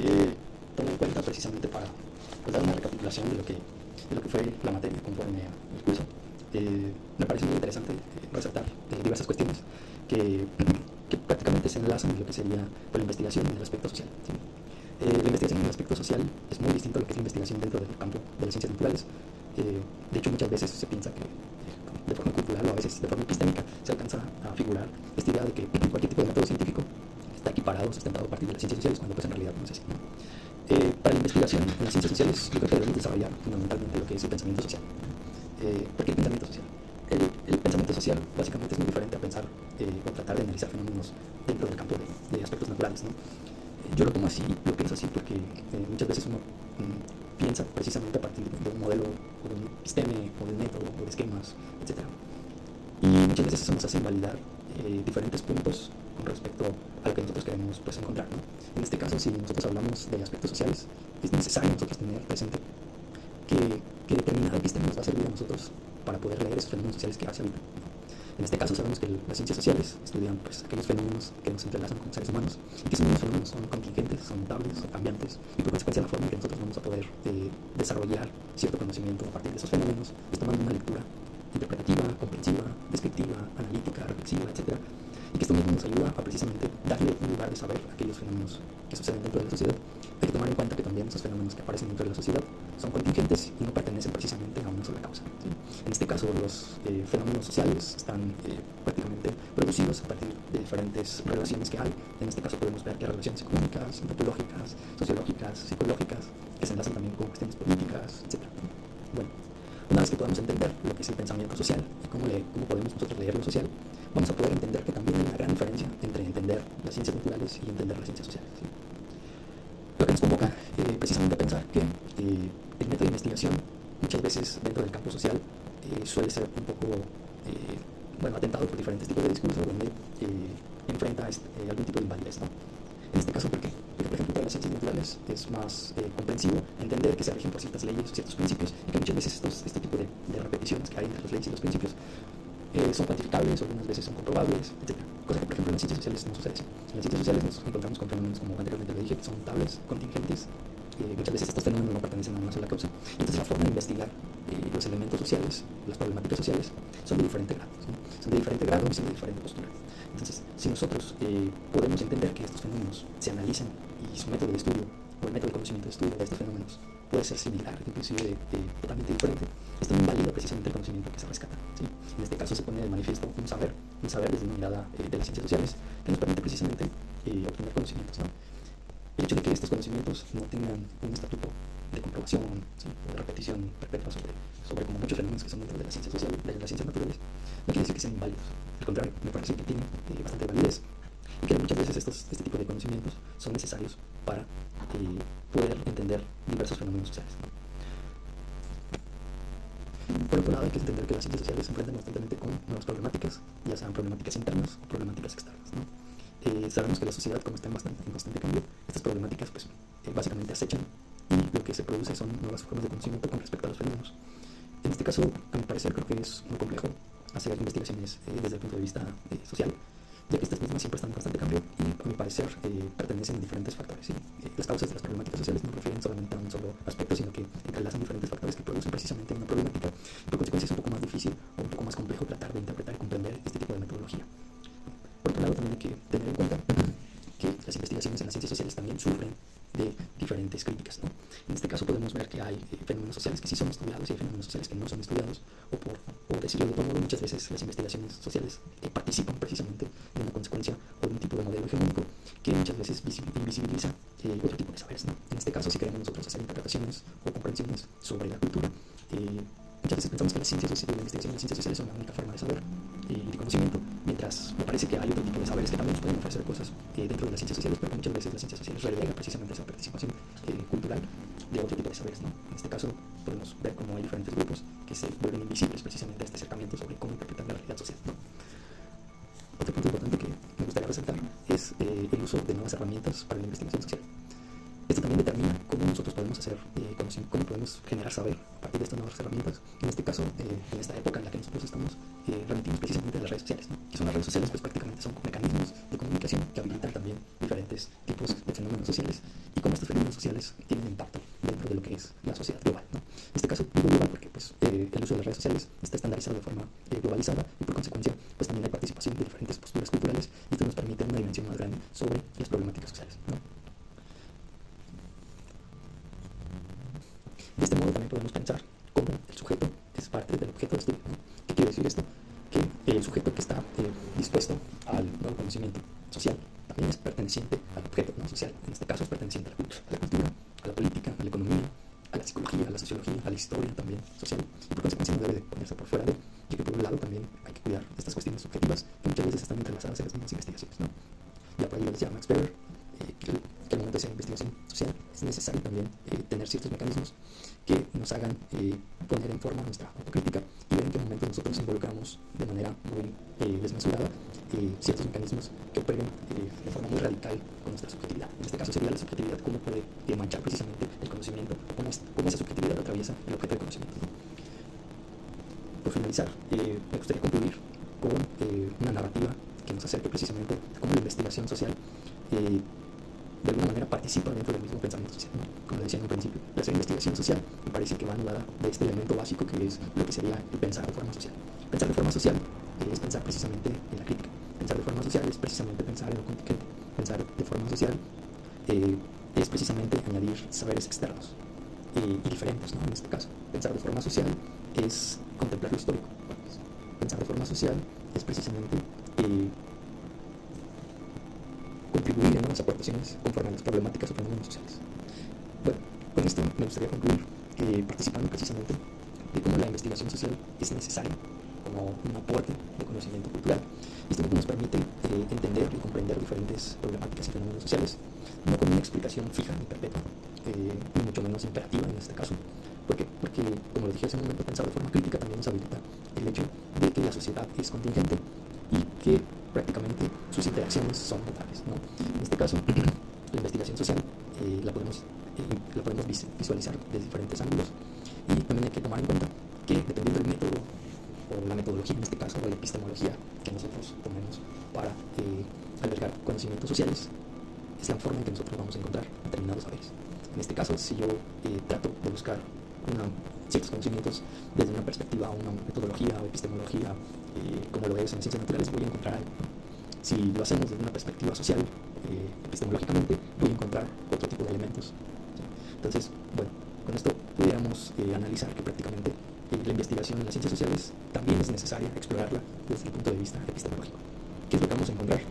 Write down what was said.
que tomé en cuenta precisamente para pues, dar una recapitulación de lo que fue la materia conforme al curso. Me parece muy interesante resaltar diversas cuestiones que, que prácticamente se enlazan en lo que sería pues, la investigación en el aspecto social, ¿sí? La investigación en el aspecto social es muy distinto a lo que es la investigación dentro del campo de las ciencias naturales. De hecho, muchas veces se piensa que de forma cultural o a veces de forma epistémica se alcanza a figurar esta idea de que cualquier tipo de método científico está equiparado, sustentado a partir de las ciencias sociales, cuando pues en realidad no es así, ¿no? Para la investigación en las ciencias sociales, yo creo que debemos desarrollar fundamentalmente lo que es el pensamiento social. ¿Por qué el pensamiento social? El pensamiento social básicamente es muy diferente a pensar o tratar de analizar fenómenos dentro del campo de aspectos naturales, ¿no? Yo lo tomo así, lo pienso así porque muchas veces uno piensa precisamente a partir de un modelo o de un episteme o de un método o de esquemas, etc. Y muchas veces eso nos hace invalidar diferentes puntos con respecto a lo que nosotros queremos pues, encontrar, ¿no? En este caso, si nosotros hablamos de aspectos sociales, es necesario nosotros tener presente que determinada episteme nos va a servir a nosotros para poder leer esos fenómenos sociales que hace habitan. En este caso sabemos que las ciencias sociales estudian pues, aquellos fenómenos que nos entrelazan con seres humanos y que esos mismos fenómenos son contingentes, son mutables, son cambiantes y por consecuencia la forma en que nosotros vamos a poder desarrollar cierto conocimiento a partir de esos fenómenos es tomando una lectura interpretativa, comprensiva, descriptiva, analítica, reflexiva, etc. Y que esto mismo nos ayuda a precisamente darle un lugar de saber a aquellos fenómenos que suceden dentro de la sociedad. Hay que tomar en cuenta que también esos fenómenos que aparecen dentro de la sociedad son contingentes y no pertenecen precisamente a una sola causa, ¿sí? En este caso, los fenómenos sociales están prácticamente producidos a partir de diferentes relaciones que hay. En este caso podemos ver que hay relaciones económicas, antropológicas, sociológicas, psicológicas, que se enlazan también con cuestiones políticas, etc. Bueno, una vez que podamos entender lo que es el pensamiento social y cómo podemos nosotros leer lo social, vamos a poder entender que también hay una gran diferencia entre entender las ciencias naturales y entender las ciencias sociales, ¿sí? Lo que nos convoca precisamente a pensar que el método de investigación muchas veces dentro del campo social suele ser un poco atentado por diferentes tipos de discursos donde enfrenta algún tipo de invalidez, ¿no? En este caso, ¿por qué? Porque, por ejemplo, para las ciencias naturales es más comprensivo entender que se rigen por ciertas leyes o ciertos principios y que muchas veces este tipo de repeticiones que hay entre las leyes y los principios son cuantificables o algunas veces son comprobables, etc. Cosa que, por ejemplo, en las ciencias sociales no sucede así. En las ciencias sociales nos encontramos con fenómenos, como anteriormente lo dije, que son mutables, contingentes. Muchas veces estos fenómenos no pertenecen a una sola causa. Entonces, la forma de investigar los elementos sociales, las problemáticas sociales, son de diferente grado, ¿sí? Son de diferente grado y son de diferente postura. Entonces, si nosotros podemos entender que estos fenómenos se analicen y su método de estudio o el método de conocimiento de estudio de estos fenómenos puede ser similar, inclusive totalmente diferente, esto no invalida precisamente el conocimiento que se rescata, ¿sí? En este caso se pone de manifiesto un saber desde una mirada de las ciencias sociales que nos permite precisamente obtener conocimientos, ¿no? El hecho de que estos conocimientos no tengan un estatuto de comprobación, ¿sí? O de repetición perpetua sobre como muchos fenómenos que son dentro de las ciencias sociales, de las ciencias naturales, no quiere decir que sean inválidos. Al contrario, me parece que tienen bastante validez y que muchas veces este tipo de conocimientos son necesarios para poder entender diversos fenómenos sociales, ¿no? Por otro lado, hay que entender que las ciencias sociales se enfrentan constantemente con nuevas problemáticas, ya sean problemáticas internas o problemáticas externas, ¿no? Sabemos que la sociedad, como está en constante cambio, estas problemáticas pues, básicamente acechan y lo que se produce son nuevas formas de conocimiento con respecto a los fenómenos. En este caso, a mi parecer, creo que es muy complejo hacer investigaciones desde el punto de vista social, ya que estas mismas siempre están en constante cambio y, a mi parecer, pertenecen a diferentes factores, ¿sí? Las causas de las problemáticas sociales no refieren solamente a un solo aspecto, sino que entrelazan diferentes factores que producen precisamente una problemática y, por consecuencia, es un poco más difícil o un poco más complejo tratar de interpretar y comprender este tipo de metodología. Por otro lado, también hay que tener en cuenta que las investigaciones en las ciencias sociales también sufren de diferentes críticas, ¿no? En este caso podemos ver que hay fenómenos sociales que sí son estudiados y hay fenómenos sociales que no son estudiados, o decirlo de otro modo, muchas veces las investigaciones sociales participan precisamente de una consecuencia o de un tipo de modelo hegemónico que muchas veces invisibiliza otro tipo de saberes, ¿no? En este caso, si queremos nosotros hacer interpretaciones o comprensiones sobre la cultura, muchas veces pensamos que las ciencias sociales, la investigación en las ciencias sociales son la única forma de saber y de conocimiento, mientras me parece que hay otro tipo de saberes que también nos pueden ofrecer cosas dentro de las ciencias sociales, pero muchas veces las ciencias sociales relegan precisamente esa participación cultural de otro tipo de saberes, ¿no? En este caso podemos ver cómo hay diferentes grupos que se vuelven invisibles precisamente a este acercamiento sobre cómo interpretar la realidad social, ¿no? Otro punto importante que me gustaría resaltar es el uso de nuevas herramientas para la investigación social. Esto también determina cómo nosotros podemos hacer cómo podemos generar saber a partir de estas nuevas herramientas. En este caso, en esta época en la que nosotros estamos, remitimos precisamente a las redes sociales, ¿no? Que son las redes sociales, pues prácticamente son mecanismos de comunicación que habilitan también diferentes tipos de fenómenos sociales y cómo estos fenómenos sociales tienen impacto dentro de lo que es la sociedad global, ¿no? En este caso, digo global porque pues, el uso de las redes sociales está estandarizado de forma globalizada y por consecuencia pues también hay participación de diferentes posturas culturales y esto nos permite una dimensión más grande sobre las problemáticas sociales, ¿no? De este modo también podemos pensar cómo el sujeto es parte del objeto de estudio, ¿no? ¿Qué quiere decir esto? Que el sujeto que está dispuesto al nuevo conocimiento social también es perteneciente al objeto, ¿no?, social. En este caso es perteneciente a la cultura, a la política, a la economía, a la psicología, a la sociología, a la historia también social, y por consecuencia no debe de ponerse por fuera de, ya que por un lado también hay que cuidar estas cuestiones subjetivas que muchas veces están entrelazadas en las mismas investigaciones, ¿no? Ya por ahí lo decía Max Weber, que al momento de hacer investigación social es necesario también tener ciertos mecanismos que nos hagan poner en forma nuestra autocrítica y ver en qué momento nosotros involucramos de manera muy desmesurada ciertos mecanismos que operen de forma muy radical con nuestra subjetividad. En este caso sería la subjetividad, cómo puede manchar precisamente el conocimiento, cómo esa subjetividad atraviesa el objeto de conocimiento, ¿no? Por finalizar, me gustaría concluir con una narrativa que nos acerque precisamente a cómo la investigación social de alguna manera participa dentro del mismo pensamiento social, ¿no? Como lo decía en un principio, la investigación social me parece que va anulada de este elemento básico que es lo que sería el pensar de forma social. Pensar de forma social es pensar precisamente en la crítica. Pensar de forma social es precisamente pensar en lo contingente. Pensar de forma social es precisamente añadir saberes externos y diferentes, ¿no? En este caso, pensar de forma social es contemplar lo histórico. Pensar de forma social es precisamente contribuir en nuevas aportaciones conforme a las problemáticas o fenómenos sociales. Bueno, con esto me gustaría concluir participando precisamente de cómo la investigación social es necesaria como un aporte de conocimiento cultural. Esto nos permite entender y comprender diferentes problemáticas y fenómenos sociales, no con una explicación fija ni perpetua, ni mucho menos imperativa en este caso. ¿Por qué? Porque, como lo dije hace un momento, pensar de forma crítica también nos habilita el hecho de que la sociedad es contingente y que prácticamente sus interacciones son notables, ¿no? En este caso, la investigación social la podemos visualizar desde diferentes ángulos y también hay que tomar en cuenta que dependiendo del método o la metodología, en este caso, o la epistemología que nosotros tomemos para albergar conocimientos sociales, es la forma en que nosotros vamos a encontrar determinados saberes. En este caso, si yo trato de buscar ciertos conocimientos desde una perspectiva o una metodología o epistemología como lo es en las ciencias naturales, voy a encontrar algo. Si lo hacemos desde una perspectiva social, epistemológicamente, voy a encontrar otro tipo de elementos, ¿sí? Entonces, bueno, con esto pudiéramos analizar que prácticamente la investigación en las ciencias sociales también es necesaria explorarla desde el punto de vista epistemológico. ¿Qué es lo que vamos a encontrar?